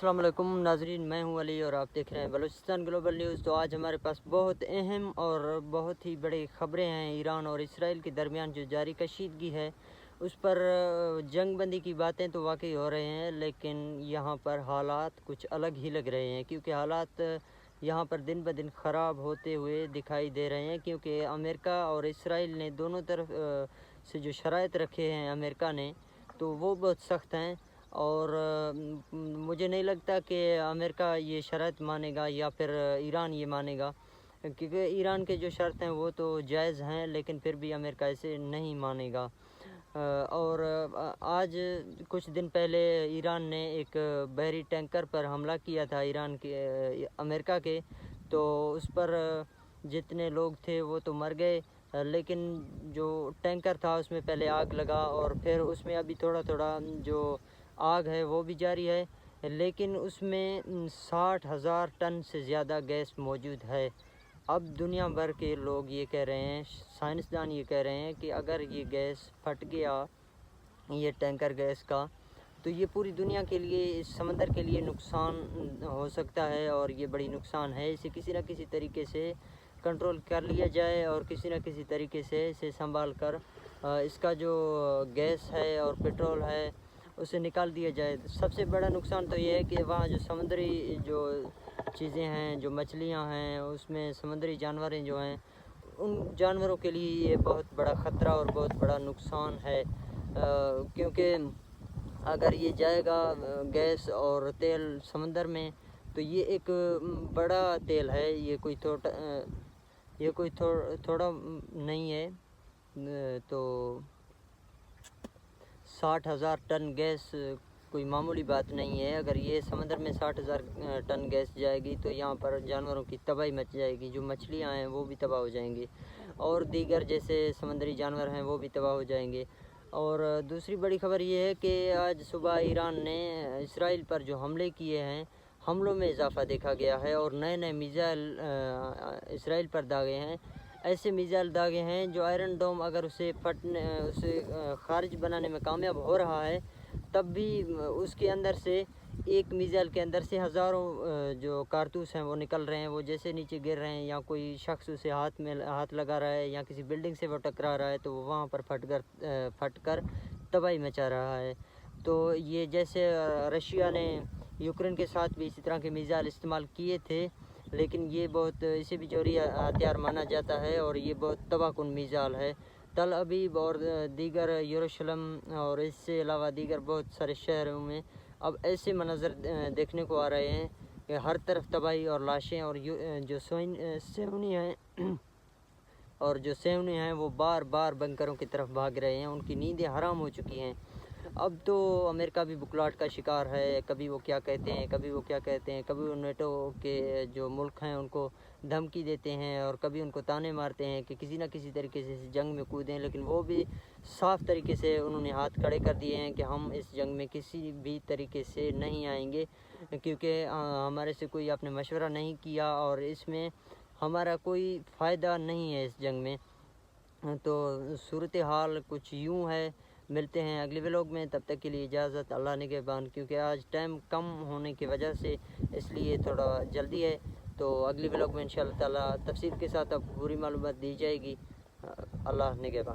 अस्सलाम वालेकुम नाजरीन, मैं हूं अली और आप देख रहे हैं बलूचिस्तान ग्लोबल न्यूज़। तो आज हमारे पास बहुत अहम और बहुत ही बड़ी ख़बरें हैं। ईरान और इसराइल के दरमियान जो जारी कशीदगी है उस पर जंग बंदी की बातें तो वाकई हो रहे हैं, लेकिन यहाँ पर हालात कुछ अलग ही लग रहे हैं, क्योंकि हालात यहाँ पर दिन ब दिन ख़राब होते हुए दिखाई दे रहे हैं। क्योंकि अमेरिका और इसराइल ने दोनों तरफ से जो शराइत रखे हैं अमेरिका ने, तो वो बहुत सख्त हैं। और मुझे नहीं लगता कि अमेरिका ये शर्त मानेगा या फिर ईरान ये मानेगा, क्योंकि ईरान के जो शर्त हैं वो तो जायज़ हैं, लेकिन फिर भी अमेरिका इसे नहीं मानेगा। और आज कुछ दिन पहले ईरान ने एक बहरी टैंकर पर हमला किया था ईरान के अमेरिका के, तो उस पर जितने लोग थे वो तो मर गए, लेकिन जो टैंकर था उसमें पहले आग लगा और फिर उसमें अभी थोड़ा थोड़ा जो आग है वो भी जारी है, लेकिन उसमें 60,000 टन से ज़्यादा गैस मौजूद है। अब दुनिया भर के लोग ये कह रहे हैं, साइंसदान ये कह रहे हैं कि अगर ये गैस फट गया, ये टैंकर गैस का, तो ये पूरी दुनिया के लिए, इस समंदर के लिए नुकसान हो सकता है। और ये बड़ी नुकसान है। इसे किसी न किसी तरीके से कंट्रोल कर लिया जाए और किसी न किसी तरीके से इसे संभाल कर इसका जो गैस है और पेट्रोल है उसे निकाल दिया जाए। सबसे बड़ा नुकसान तो ये है कि वहाँ जो समुद्री जो चीज़ें हैं, जो मछलियाँ हैं, उसमें समुद्री जानवरें जो हैं, उन जानवरों के लिए ये बहुत बड़ा ख़तरा और बहुत बड़ा नुकसान है। क्योंकि अगर ये जाएगा गैस और तेल समंदर में, तो ये एक बड़ा तेल है, ये कोई थोड़ा नहीं है। तो 60,000 टन गैस कोई मामूली बात नहीं है। अगर ये समंदर में 60,000 टन गैस जाएगी तो यहाँ पर जानवरों की तबाही मच जाएगी। जो मछलियाँ हैं वो भी तबाह हो जाएंगी और दीगर जैसे समंदरी जानवर हैं वो भी तबाह हो जाएंगे। और दूसरी बड़ी ख़बर ये है कि आज सुबह ईरान ने इसराइल पर जो हमले किए हैं, हमलों में इजाफ़ा देखा गया है और नए नए मिसाइल इसराइल पर दागे हैं। ऐसे मिसाइल दागे हैं जो आयरन डोम अगर उसे खारिज बनाने में कामयाब हो रहा है, तब भी उसके अंदर से एक मिसाइल के अंदर से हज़ारों जो कारतूस हैं वो निकल रहे हैं। वो जैसे नीचे गिर रहे हैं या कोई शख्स उसे हाथ लगा रहा है या किसी बिल्डिंग से वो टकरा रहा है, तो वो वहाँ पर फट कर तबाही मचा रहा है। तो ये जैसे रशिया ने यूक्रेन के साथ भी इसी तरह के मिसाइल इस्तेमाल किए थे, लेकिन ये बहुत, इसे भी जोहरी हथियार माना जाता है और ये बहुत तबाहकुन मिसाइल है। तल अबीब और दीगर यरूशलेम और इससे अलावा दीगर बहुत सारे शहरों में अब ऐसे मंजर देखने को आ रहे हैं कि हर तरफ तबाही और लाशें, और जो सेहूनी हैं और जो सेहूनी हैं वो बार बार बंकरों की तरफ भाग रहे हैं। उनकी नींदें हराम हो चुकी हैं। अब तो अमेरिका भी बुखलाहट का शिकार है। कभी वो क्या कहते हैं, कभी वो क्या कहते हैं, कभी वो नेटो के जो मुल्क हैं उनको धमकी देते हैं और कभी उनको ताने मारते हैं कि किसी न किसी तरीके से इस जंग में कूदें, लेकिन वो भी साफ़ तरीके से उन्होंने हाथ खड़े कर दिए हैं कि हम इस जंग में किसी भी तरीके से नहीं आएंगे, क्योंकि हमारे से कोई आपने मशवरा नहीं किया और इसमें हमारा कोई फ़ायदा नहीं है इस जंग में। तो सूरत हाल कुछ यूँ है। मिलते हैं अगले व्लॉग में, तब तक के लिए इजाज़त, अल्लाह निगहबान। क्योंकि आज टाइम कम होने की वजह से इसलिए थोड़ा जल्दी है। तो अगले व्लॉग में इंशाअल्लाह ताला तफसील के साथ अब पूरी मालूमात दी जाएगी। अल्लाह निगहबान।